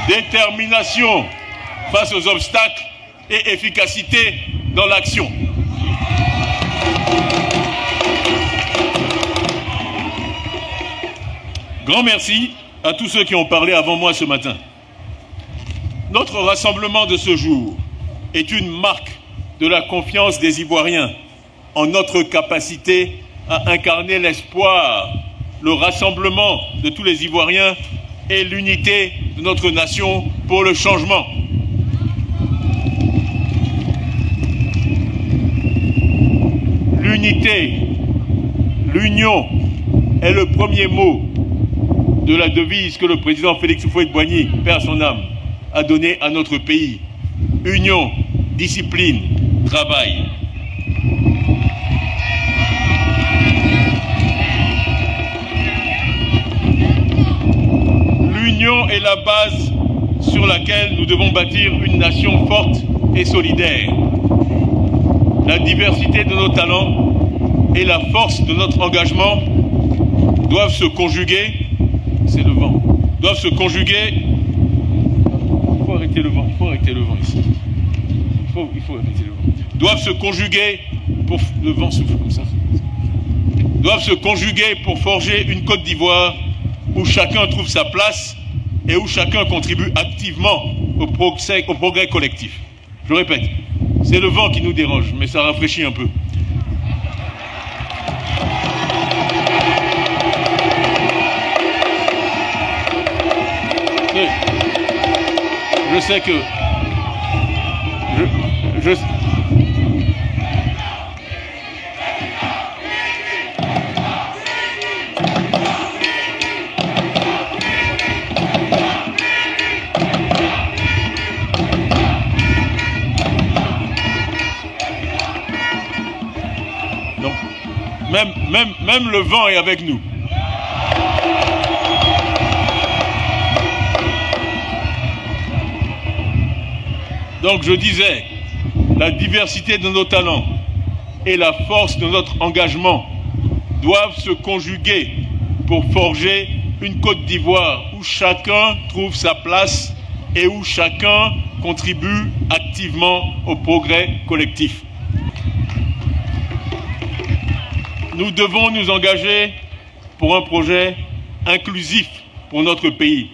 détermination face aux obstacles et efficacité dans l'action. Grand merci à tous ceux qui ont parlé avant moi ce matin. Notre rassemblement de ce jour est une marque de la confiance des Ivoiriens en notre capacité à incarner l'espoir, le rassemblement de tous les Ivoiriens et l'unité de notre nation pour le changement. L'unité, l'union est le premier mot de la devise que le président Félix Houphouët-Boigny, paix à son âme, a donnée à notre pays. Union, discipline, travail. L'union est la base sur laquelle nous devons bâtir une nation forte et solidaire. La diversité de nos talents et la force de notre engagement doivent se conjuguer. C'est le vent. Doivent se conjuguer. Il faut arrêter le vent. Il faut arrêter le vent ici. Il faut arrêter le vent. Doivent se conjuguer pour le vent souffle comme ça. Doivent se conjuguer pour forger une Côte d'Ivoire où chacun trouve sa place et où chacun contribue activement au progrès collectif. Je répète, c'est le vent qui nous dérange, mais ça rafraîchit un peu. Je sais que... Donc, même le vent est avec nous. Donc je disais, la diversité de nos talents et la force de notre engagement doivent se conjuguer pour forger une Côte d'Ivoire où chacun trouve sa place et où chacun contribue activement au progrès collectif. Nous devons nous engager pour un projet inclusif pour notre pays.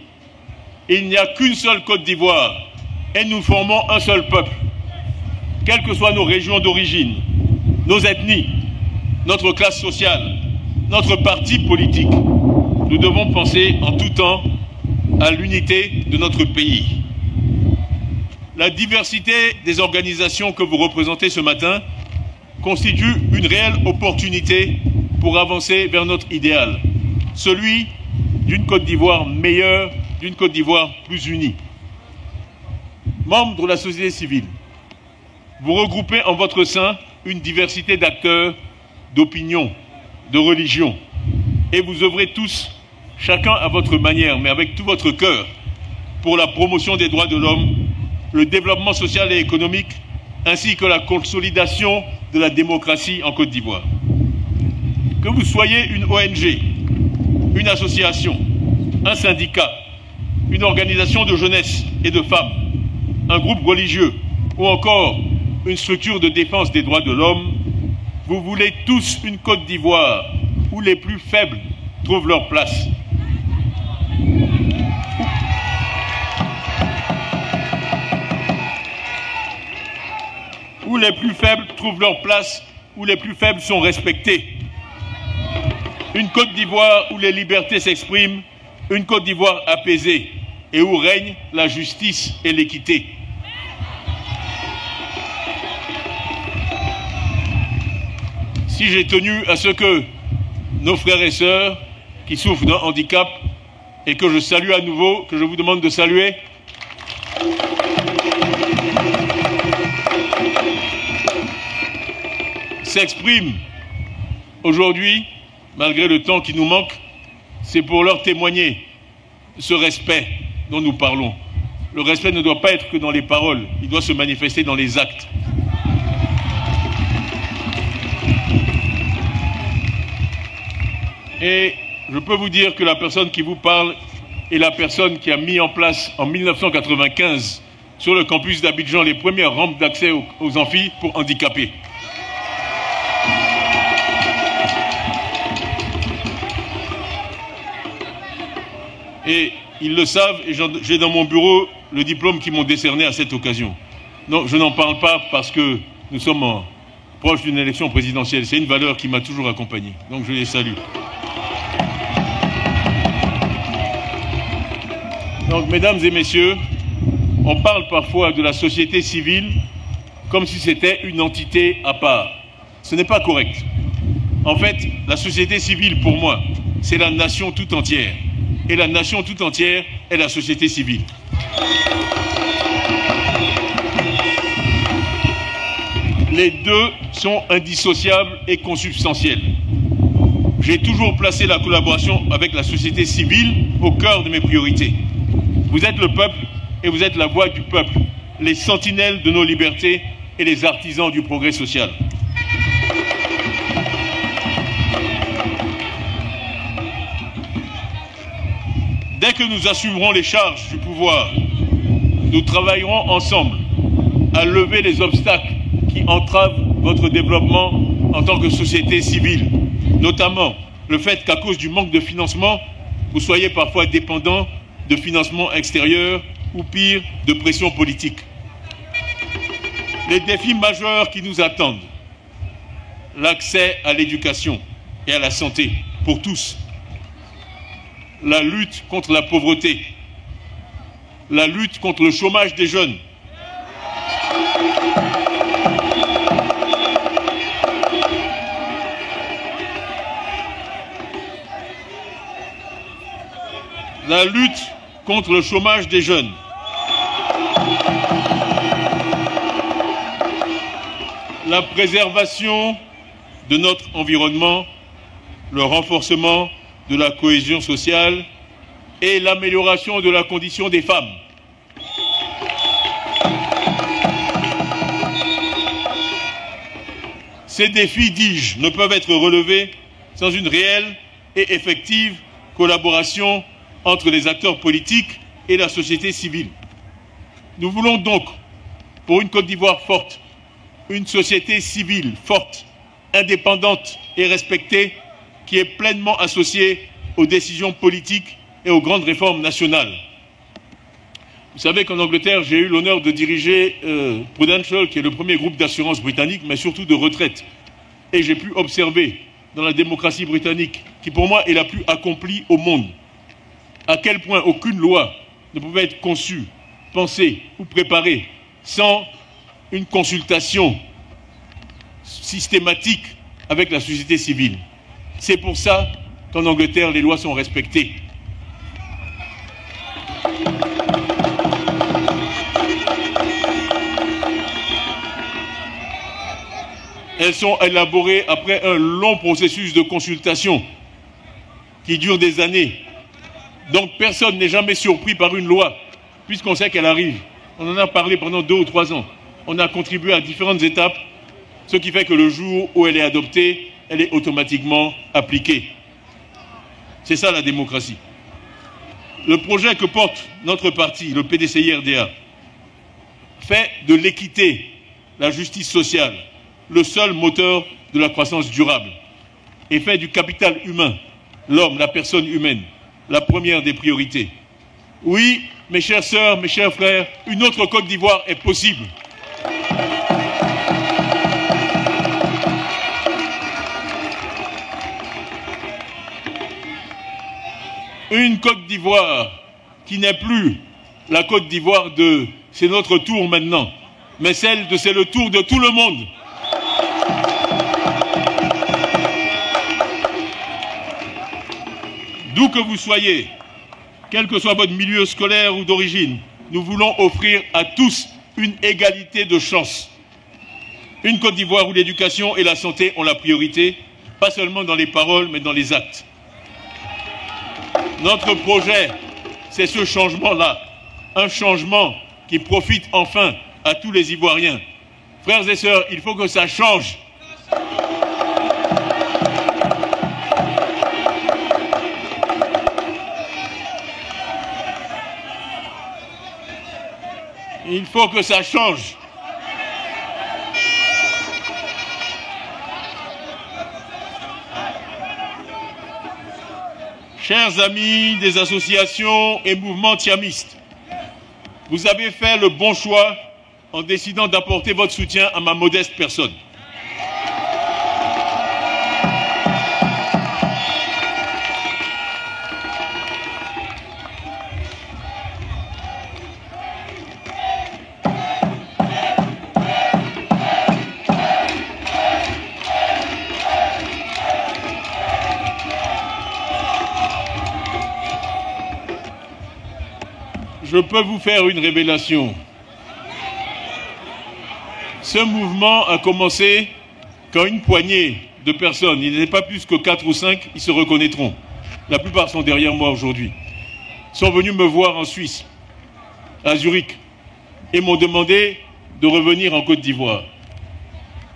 Il n'y a qu'une seule Côte d'Ivoire et nous formons un seul peuple. Quelles que soient nos régions d'origine, nos ethnies, notre classe sociale, notre parti politique, nous devons penser en tout temps à l'unité de notre pays. La diversité des organisations que vous représentez ce matin constitue une réelle opportunité pour avancer vers notre idéal, celui d'une Côte d'Ivoire meilleure, d'une Côte d'Ivoire plus unie. Membres de la société civile, vous regroupez en votre sein une diversité d'acteurs, d'opinions, de religions, et vous œuvrez tous, chacun à votre manière, mais avec tout votre cœur, pour la promotion des droits de l'homme, le développement social et économique, ainsi que la consolidation de la démocratie en Côte d'Ivoire. Que vous soyez une ONG, une association, un syndicat, une organisation de jeunesse et de femmes, un groupe religieux ou encore une structure de défense des droits de l'homme, vous voulez tous une Côte d'Ivoire où les plus faibles trouvent leur place. Où les plus faibles trouvent leur place, où les plus faibles sont respectés. Une Côte d'Ivoire où les libertés s'expriment, une Côte d'Ivoire apaisée et où règne la justice et l'équité. Si j'ai tenu à ce que nos frères et sœurs qui souffrent d'un handicap et que je salue à nouveau, que je vous demande de saluer, s'expriment aujourd'hui, malgré le temps qui nous manque, c'est pour leur témoigner ce respect dont nous parlons. Le respect ne doit pas être que dans les paroles, il doit se manifester dans les actes. Et je peux vous dire que la personne qui vous parle est la personne qui a mis en place en 1995 sur le campus d'Abidjan les premières rampes d'accès aux amphis pour handicapés. Et ils le savent, et j'ai dans mon bureau le diplôme qu'ils m'ont décerné à cette occasion. Non, je n'en parle pas parce que nous sommes proches d'une élection présidentielle. C'est une valeur qui m'a toujours accompagné. Donc je les salue. Donc, mesdames et messieurs, on parle parfois de la société civile comme si c'était une entité à part. Ce n'est pas correct. En fait, la société civile, pour moi, c'est la nation tout entière. Et la nation tout entière est la société civile. Les deux sont indissociables et consubstantiels. J'ai toujours placé la collaboration avec la société civile au cœur de mes priorités. Vous êtes le peuple et vous êtes la voix du peuple, les sentinelles de nos libertés et les artisans du progrès social. Dès que nous assumerons les charges du pouvoir, nous travaillerons ensemble à lever les obstacles qui entravent votre développement en tant que société civile, notamment le fait qu'à cause du manque de financement, vous soyez parfois dépendants de financement extérieur ou pire, de pression politique. Les défis majeurs qui nous attendent, l'accès à l'éducation et à la santé pour tous, la lutte contre la pauvreté, la lutte contre le chômage des jeunes, la lutte contre le chômage des jeunes, la préservation de notre environnement, le renforcement de la cohésion sociale et l'amélioration de la condition des femmes. Ces défis, dis-je, ne peuvent être relevés sans une réelle et effective collaboration entre les acteurs politiques et la société civile. Nous voulons donc, pour une Côte d'Ivoire forte, une société civile forte, indépendante et respectée, qui est pleinement associée aux décisions politiques et aux grandes réformes nationales. Vous savez qu'en Angleterre, j'ai eu l'honneur de diriger Prudential, qui est le premier groupe d'assurance britannique, mais surtout de retraite. Et j'ai pu observer dans la démocratie britannique, qui pour moi est la plus accomplie au monde, à quel point aucune loi ne pouvait être conçue, pensée ou préparée sans une consultation systématique avec la société civile. C'est pour ça qu'en Angleterre, les lois sont respectées. Elles sont élaborées après un long processus de consultation qui dure des années. Donc personne n'est jamais surpris par une loi, puisqu'on sait qu'elle arrive. On en a parlé pendant 2 ou 3 ans. On a contribué à différentes étapes, ce qui fait que le jour où elle est adoptée, elle est automatiquement appliquée. C'est ça la démocratie. Le projet que porte notre parti, le PDCI-RDA, fait de l'équité, la justice sociale, le seul moteur de la croissance durable, et fait du capital humain, l'homme, la personne humaine, la première des priorités. Oui, mes chères sœurs, mes chers frères, une autre Côte d'Ivoire est possible. Une Côte d'Ivoire qui n'est plus la Côte d'Ivoire de « c'est notre tour maintenant », mais celle de « c'est le tour de tout le monde ». D'où que vous soyez, quel que soit votre milieu scolaire ou d'origine, nous voulons offrir à tous une égalité de chance. Une Côte d'Ivoire où l'éducation et la santé ont la priorité, pas seulement dans les paroles, mais dans les actes. Notre projet, c'est ce changement-là, un changement qui profite enfin à tous les Ivoiriens. Frères et sœurs, il faut que ça change. Il faut que ça change. Chers amis des associations et mouvements thiamistes, vous avez fait le bon choix en décidant d'apporter votre soutien à ma modeste personne. Je peux vous faire une révélation. Ce mouvement a commencé quand une poignée de personnes, il n'est pas plus que 4 ou 5, ils se reconnaîtront. La plupart sont derrière moi aujourd'hui. Sont venus me voir en Suisse, à Zurich, et m'ont demandé de revenir en Côte d'Ivoire.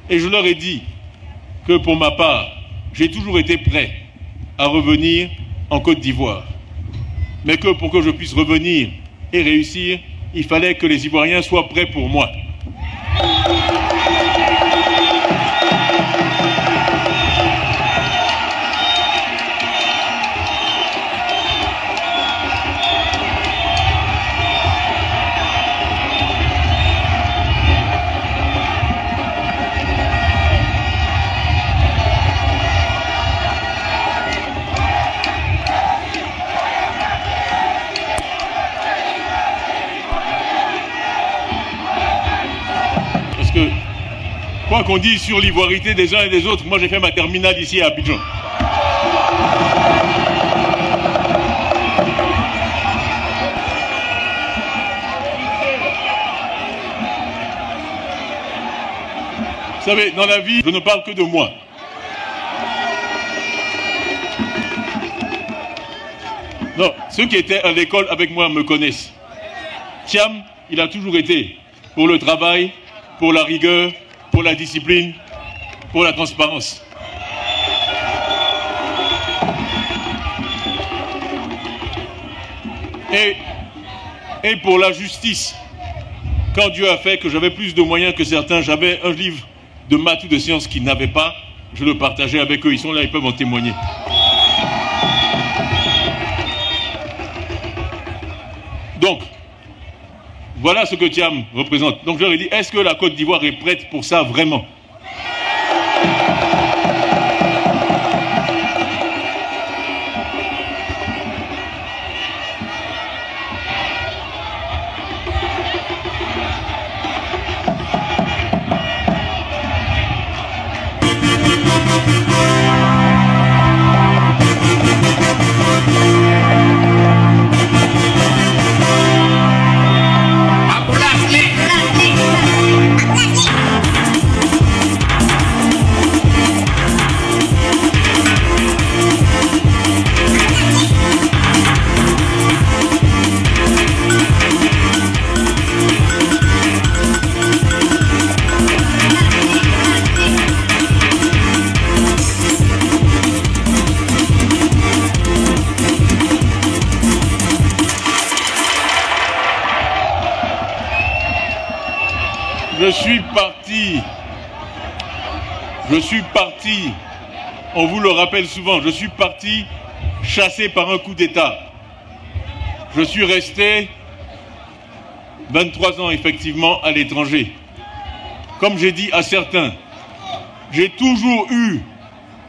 Et je leur ai dit que pour ma part, j'ai toujours été prêt à revenir en Côte d'Ivoire. Mais que pour que je puisse revenir et réussir, il fallait que les Ivoiriens soient prêts pour moi. Quoi qu'on dise sur l'ivoirité des uns et des autres, moi j'ai fait ma terminale ici à Abidjan. Vous savez, dans la vie, je ne parle que de moi. Non, ceux qui étaient à l'école avec moi me connaissent. Thiam, il a toujours été pour le travail, pour la rigueur, pour la discipline, pour la transparence. Et pour la justice. Quand Dieu a fait que j'avais plus de moyens que certains, j'avais un livre de maths ou de sciences qu'ils n'avaient pas, je le partageais avec eux, ils sont là, ils peuvent en témoigner. Donc, voilà ce que Thiam représente. Donc je leur ai dit, est-ce que la Côte d'Ivoire est prête pour ça vraiment? Je suis parti, on vous le rappelle souvent, je suis parti chassé par un coup d'État. Je suis resté 23 ans effectivement à l'étranger. Comme j'ai dit à certains, j'ai toujours eu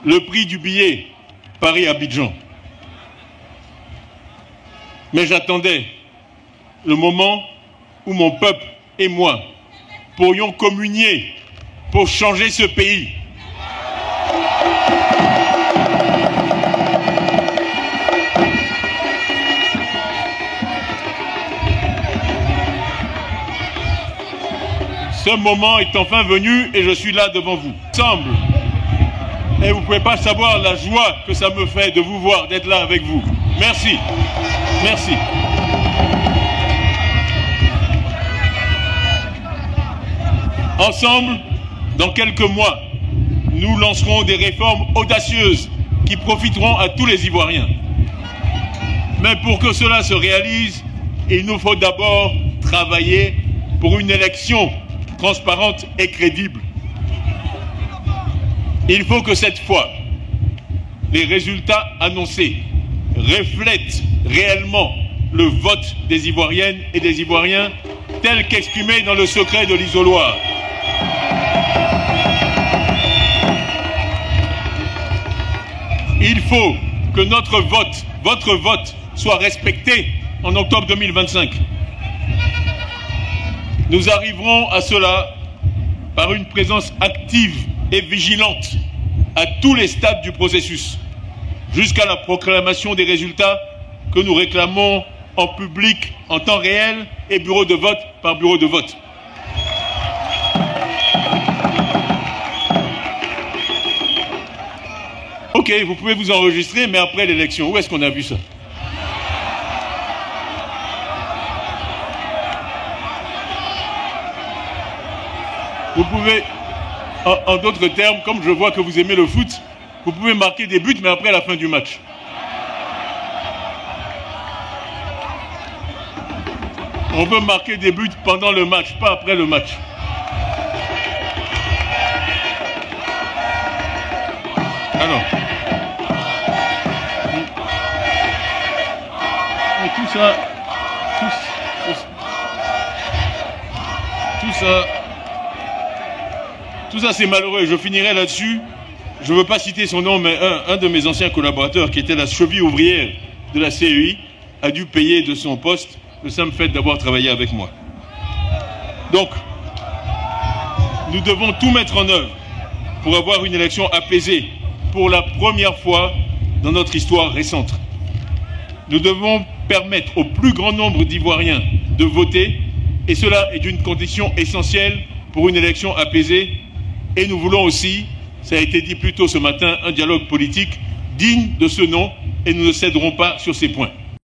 le prix du billet Paris-Abidjan. Mais j'attendais le moment où mon peuple et moi pourrions communier pour changer ce pays. Ce moment est enfin venu et je suis là devant vous. Ensemble. Et vous ne pouvez pas savoir la joie que ça me fait de vous voir, d'être là avec vous. Merci. Merci. Ensemble, dans quelques mois, nous lancerons des réformes audacieuses qui profiteront à tous les Ivoiriens. Mais pour que cela se réalise, il nous faut d'abord travailler pour une élection transparente et crédible. Il faut que cette fois, les résultats annoncés reflètent réellement le vote des Ivoiriennes et des Ivoiriens tel qu'exprimé dans le secret de l'isoloir. Il faut que notre vote, votre vote, soit respecté en octobre 2025. Nous arriverons à cela par une présence active et vigilante à tous les stades du processus, jusqu'à la proclamation des résultats que nous réclamons en public, en temps réel et bureau de vote par bureau de vote. Ok, vous pouvez vous enregistrer, mais après l'élection, où est-ce qu'on a vu ça? Vous pouvez, en d'autres termes, comme je vois que vous aimez le foot, vous pouvez marquer des buts, mais après la fin du match. On peut marquer des buts pendant le match, pas après le match. Alors. Et tout ça c'est malheureux. Je finirai là-dessus. Je ne veux pas citer son nom, mais un de mes anciens collaborateurs, qui était la cheville ouvrière de la CEI, a dû payer de son poste le simple fait d'avoir travaillé avec moi. Donc, nous devons tout mettre en œuvre pour avoir une élection apaisée pour la première fois dans notre histoire récente. Nous devons permettre au plus grand nombre d'Ivoiriens de voter, et cela est une condition essentielle pour une élection apaisée. Et nous voulons aussi, ça a été dit plus tôt ce matin, un dialogue politique digne de ce nom, et nous ne céderons pas sur ces points.